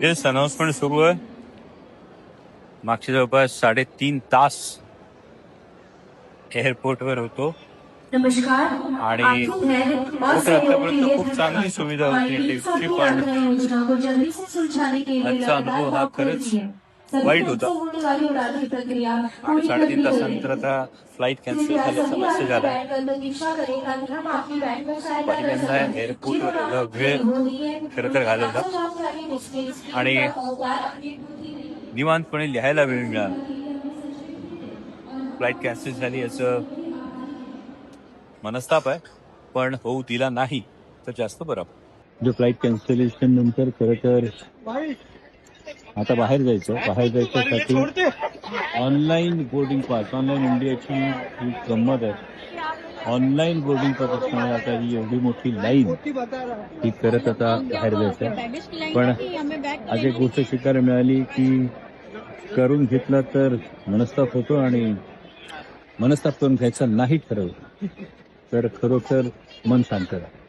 Yes announcement सुरू आहे. मागचे जवळपास 3.5 तास एअरपोर्टवर होतो नमस्कार आणि आतापर्यंत खूप चांगली सुविधा होती लिफ्टची, पण आजचा अनुभव हा खरंच वाईट होता. 3.5 तासानंतर आता फ्लाईट कॅन्सल झाल्याचा मेसेज आला. पहिल्यांदा एअरपोर्टवर एवढा वेळ खरं तर घालवला आणि निवांतपणे लिहायला वेळ मिळाला. फ्लाईट कॅन्सल झाली याचं मनस्ताप आहे, पण होऊ दिला नाही तर जास्त बरं. जो फ्लाईट कॅन्सलेशन नंतर खरं तर आता बाहेर जायच्यासाठी ऑनलाईन बोर्डिंग पास, ऑनलाईन इंडियाची ही गंमत आहे. ऑनलाईन बोर्डिंग पास असल्यामुळे आता ही एवढी मोठी लाईन ही करत आता बाहेर जायचं. पण आज एक गोष्ट शिकायला मिळाली की करून घेतला तर मनस्ताप होतो आणि मनस्ताप करून घ्यायचा नाही ठरवलं तर खरोखर मन शांत राहतं.